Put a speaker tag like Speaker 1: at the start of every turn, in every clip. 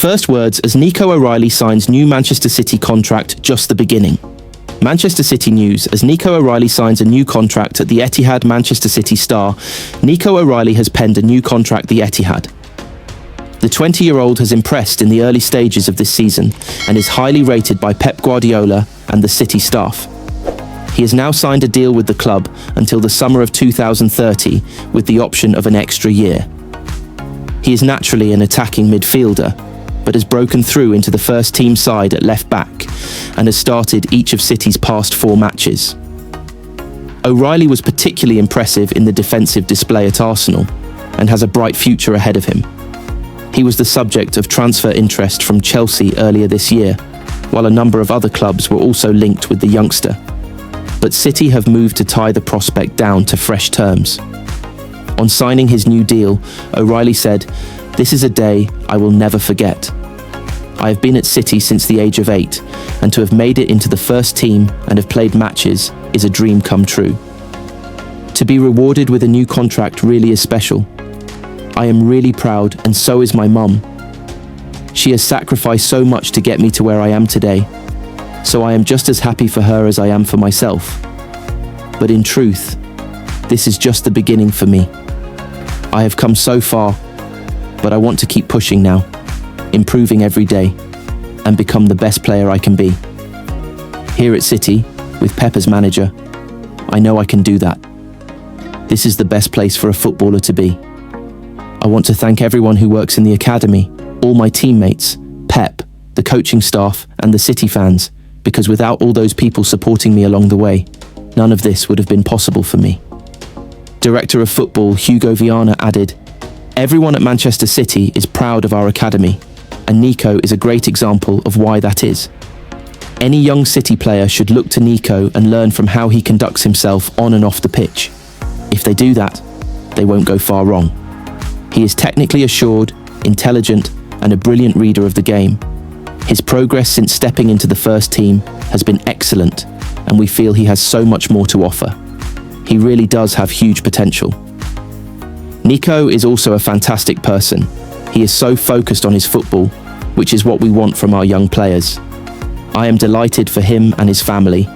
Speaker 1: First words as Nico O'Reilly signs new Manchester City contract, just the beginning. Manchester City news as Nico O'Reilly signs a new contract at the Etihad. Manchester City star Nico O'Reilly has penned a new contract at the Etihad. The 20-year-old has impressed in the early stages of this season and is highly rated by Pep Guardiola and the City staff. He has now signed a deal with the club until the summer of 2030 with the option of an extra year. He is naturally an attacking midfielder, but has broken through into the first team side at left back and has started each of City's past 4 matches. O'Reilly was particularly impressive in the defensive display at Arsenal and has a bright future ahead of him. He was the subject of transfer interest from Chelsea earlier this year, while a number of other clubs were also linked with the youngster. But City have moved to tie the prospect down to fresh terms. On signing his new deal, O'Reilly said, "This is a day I will never forget. I have been at City since the age of 8, and to have made it into the first team and have played matches is a dream come true. To be rewarded with a new contract really is special. I am really proud, and so is my mum. She has sacrificed so much to get me to where I am today, so I am just as happy for her as I am for myself. But in truth, this is just the beginning for me. I have come so far, but I want to keep pushing now, improving every day, and become the best player I can be. Here at City, with Pep as manager, I know I can do that. This is the best place for a footballer to be. I want to thank everyone who works in the academy, all my teammates, Pep, the coaching staff, and the City fans, because without all those people supporting me along the way, none of this would have been possible for me." Director of Football Hugo Viana added, "Everyone at Manchester City is proud of our academy, and Nico is a great example of why that is. Any young City player should look to Nico and learn from how he conducts himself on and off the pitch. If they do that, they won't go far wrong. He is technically assured, intelligent, and a brilliant reader of the game. His progress since stepping into the first team has been excellent, and we feel he has so much more to offer. He really does have huge potential. Nico is also a fantastic person. He is so focused on his football, which is what we want from our young players. I am delighted for him and his family,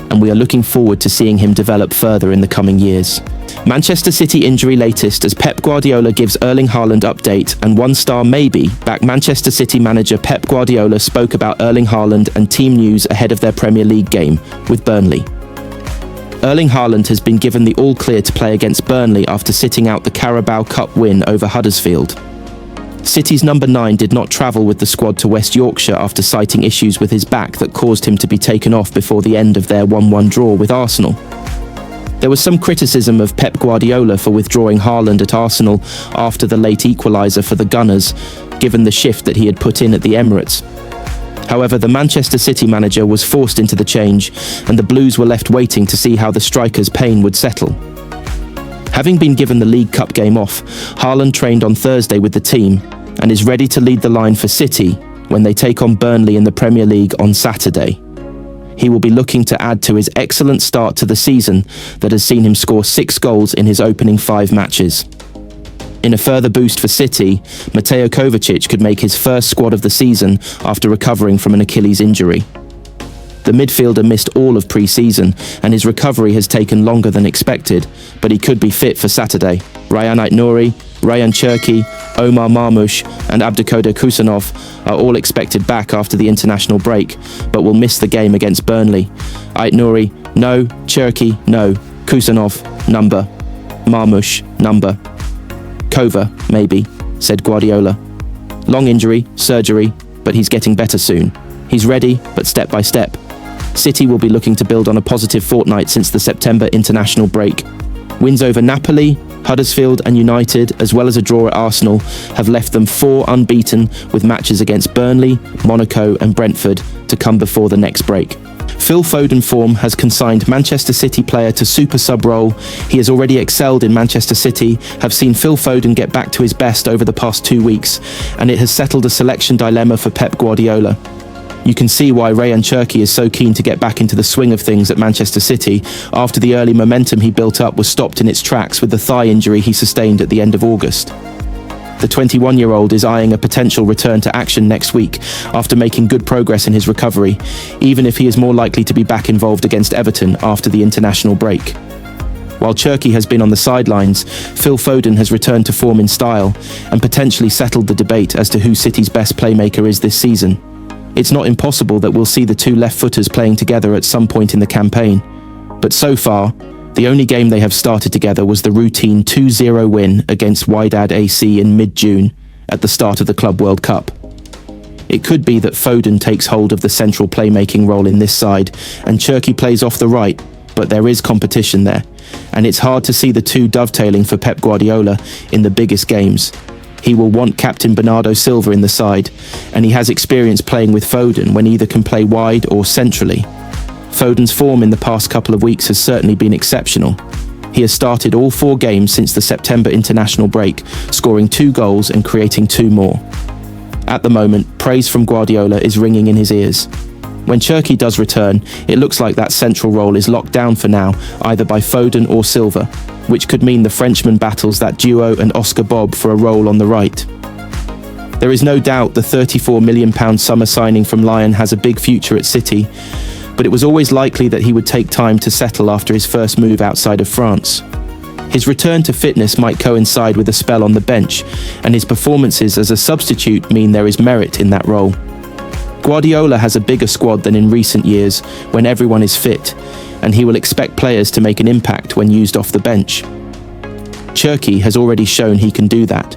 Speaker 1: and we are looking forward to seeing him develop further in the coming years." Manchester City injury latest as Pep Guardiola gives Erling Haaland update and one-star maybe back. Manchester City manager Pep Guardiola spoke about Erling Haaland and team news ahead of their Premier League game with Burnley. Erling Haaland has been given the all-clear to play against Burnley after sitting out the Carabao Cup win over Huddersfield. City's number 9 did not travel with the squad to West Yorkshire after citing issues with his back that caused him to be taken off before the end of their 1-1 draw with Arsenal. There was some criticism of Pep Guardiola for withdrawing Haaland at Arsenal after the late equaliser for the Gunners, given the shift that he had put in at the Emirates. However, the Manchester City manager was forced into the change, and the Blues were left waiting to see how the striker's pain would settle. Having been given the League Cup game off, Haaland trained on Thursday with the team and is ready to lead the line for City when they take on Burnley in the Premier League on Saturday. He will be looking to add to his excellent start to the season that has seen him score 6 goals in his opening 5 matches. In a further boost for City, Mateo Kovacic could make his first squad of the season after recovering from an Achilles injury. The midfielder missed all of pre-season, and his recovery has taken longer than expected, but he could be fit for Saturday. Rayan Aït-Nouri, Rayan Cherki, Omar Marmoush and Abdülkadir Kusanov are all expected back after the international break, but will miss the game against Burnley. Aït-Nouri, no. Cherki, no. Kusanov, number. Marmoush, number. Kova, maybe, said Guardiola. Long injury, surgery, but he's getting better soon. He's ready, but step by step. City will be looking to build on a positive fortnight since the September international break. Wins over Napoli, Huddersfield and United, as well as a draw at Arsenal, have left them 4 unbeaten with matches against Burnley, Monaco and Brentford to come before the next break. Phil Foden form has consigned Manchester City player to super sub role. He has already excelled in Manchester City, have seen Phil Foden get back to his best over the past 2 weeks, and it has settled a selection dilemma for Pep Guardiola. You can see why Rayan Cherki is so keen to get back into the swing of things at Manchester City after the early momentum he built up was stopped in its tracks with the thigh injury he sustained at the end of August. The 21-year-old is eyeing a potential return to action next week after making good progress in his recovery, even if he is more likely to be back involved against Everton after the international break. While Cherki has been on the sidelines, Phil Foden has returned to form in style and potentially settled the debate as to who City's best playmaker is this season. It's not impossible that we'll see the two left-footers playing together at some point in the campaign. But so far, the only game they have started together was the routine 2-0 win against Wydad AC in mid-June at the start of the Club World Cup. It could be that Foden takes hold of the central playmaking role in this side and Cherki plays off the right, but there is competition there, and it's hard to see the two dovetailing for Pep Guardiola in the biggest games. He will want captain Bernardo Silva in the side, and he has experience playing with Foden when either can play wide or centrally. Foden's form in the past couple of weeks has certainly been exceptional. He has started all 4 games since the September international break, scoring 2 goals and creating 2 more. At the moment, praise from Guardiola is ringing in his ears. When Cherki does return, it looks like that central role is locked down for now, either by Foden or Silva, which could mean the Frenchman battles that duo and Oscar Bob for a role on the right. There is no doubt the £34 million summer signing from Lyon has a big future at City, but it was always likely that he would take time to settle after his first move outside of France. His return to fitness might coincide with a spell on the bench, and his performances as a substitute mean there is merit in that role. Guardiola has a bigger squad than in recent years when everyone is fit, and he will expect players to make an impact when used off the bench. Cherki has already shown he can do that.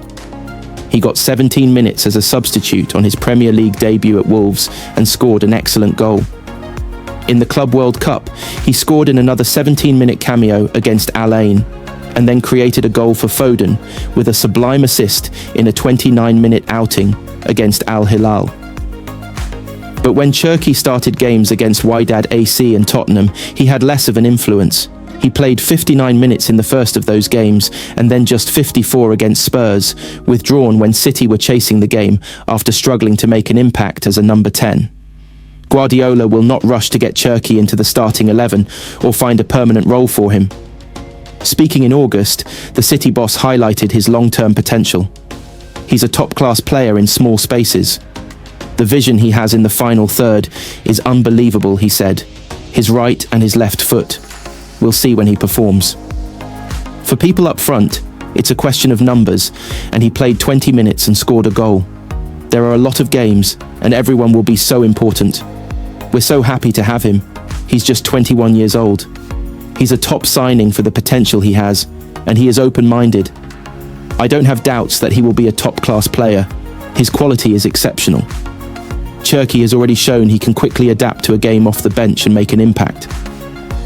Speaker 1: He got 17 minutes as a substitute on his Premier League debut at Wolves and scored an excellent goal. In the Club World Cup, he scored in another 17-minute cameo against Al Ain, and then created a goal for Foden with a sublime assist in a 29-minute outing against Al Hilal. But when Cherki started games against Wydad AC and Tottenham, he had less of an influence. He played 59 minutes in the first of those games and then just 54 against Spurs, withdrawn when City were chasing the game after struggling to make an impact as a number 10. Guardiola will not rush to get Cherki into the starting 11 or find a permanent role for him. Speaking in August, the City boss highlighted his long-term potential. He's a top-class player in small spaces. The vision he has in the final third is unbelievable, he said. His right and his left foot. We'll see when he performs. For people up front, it's a question of numbers, and he played 20 minutes and scored a goal. There are a lot of games, and everyone will be so important. We're so happy to have him. He's just 21 years old. He's a top signing for the potential he has, and he is open-minded. I don't have doubts that he will be a top-class player. His quality is exceptional. Cherki has already shown he can quickly adapt to a game off the bench and make an impact.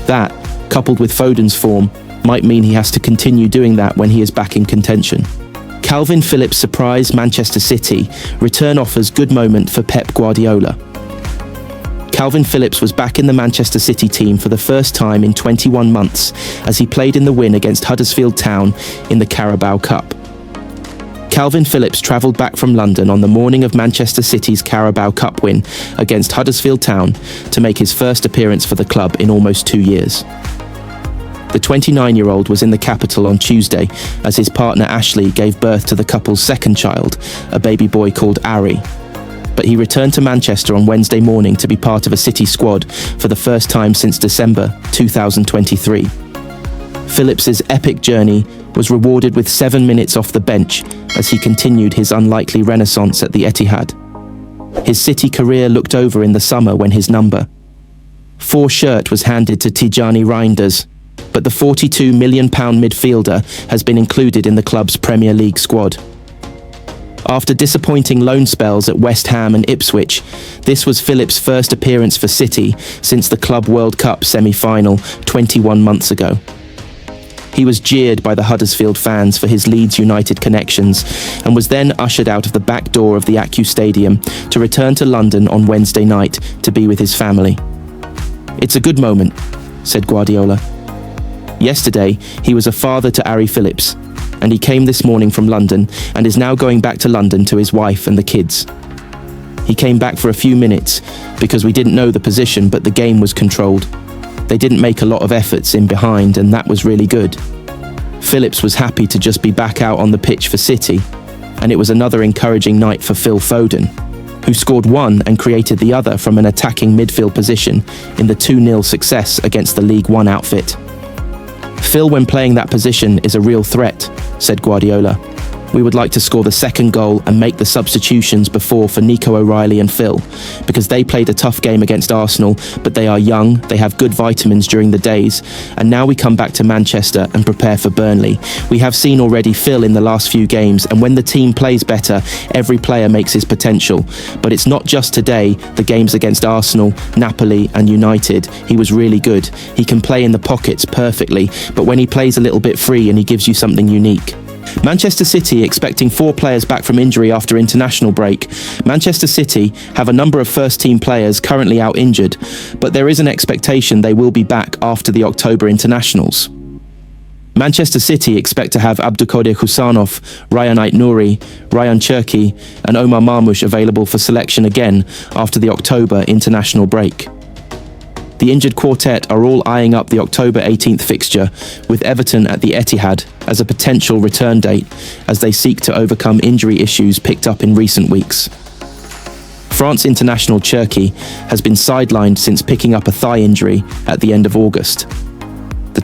Speaker 1: That, coupled with Foden's form, might mean he has to continue doing that when he is back in contention. Calvin Phillips' surprise Manchester City return offers good moment for Pep Guardiola. Calvin Phillips was back in the Manchester City team for the first time in 21 months as he played in the win against Huddersfield Town in the Carabao Cup. Calvin Phillips travelled back from London on the morning of Manchester City's Carabao Cup win against Huddersfield Town to make his first appearance for the club in almost 2 years. The 29-year-old was in the capital on Tuesday as his partner Ashley gave birth to the couple's second child, a baby boy called Ari. But he returned to Manchester on Wednesday morning to be part of a City squad for the first time since December 2023. Phillips's epic journey was rewarded with 7 minutes off the bench as he continued his unlikely renaissance at the Etihad. His City career looked over in the summer when his number 4 shirt was handed to Tijani Reinders, but the £42 million midfielder has been included in the club's Premier League squad. After disappointing loan spells at West Ham and Ipswich, this was Phillips' first appearance for City since the Club World Cup semi-final 21 months ago. He was jeered by the Huddersfield fans for his Leeds United connections and was then ushered out of the back door of the Acu Stadium to return to London on Wednesday night to be with his family. "It's a good moment," said Guardiola. Yesterday, he was a father to Ari Phillips, and he came this morning from London and is now going back to London to his wife and the kids. He came back for a few minutes because we didn't know the position, but the game was controlled. They didn't make a lot of efforts in behind, and that was really good. Phillips was happy to just be back out on the pitch for City, and it was another encouraging night for Phil Foden, who scored one and created the other from an attacking midfield position in the 2-0 success against the League One outfit. "Phil, when playing that position, is a real threat," said Guardiola. "We would like to score the second goal and make the substitutions before for Nico O'Reilly and Phil, because they played a tough game against Arsenal, but they are young, they have good vitamins during the days, and now we come back to Manchester and prepare for Burnley. We have seen already Phil in the last few games, and when the team plays better, every player makes his potential. But it's not just today, the games against Arsenal, Napoli and United, he was really good. He can play in the pockets perfectly, but when he plays a little bit free and he gives you something unique." Manchester City expecting 4 players back from injury after international break. Manchester City have a number of first-team players currently out injured, but there is an expectation they will be back after the October internationals. Manchester City expect to have Abdulkadir Husanov, Ryan Ait-Nouri, Ryan Cherki and Omar Marmoush available for selection again after the October international break. The injured quartet are all eyeing up the October 18th fixture, with Everton at the Etihad as a potential return date as they seek to overcome injury issues picked up in recent weeks. France international Cherki has been sidelined since picking up a thigh injury at the end of August. The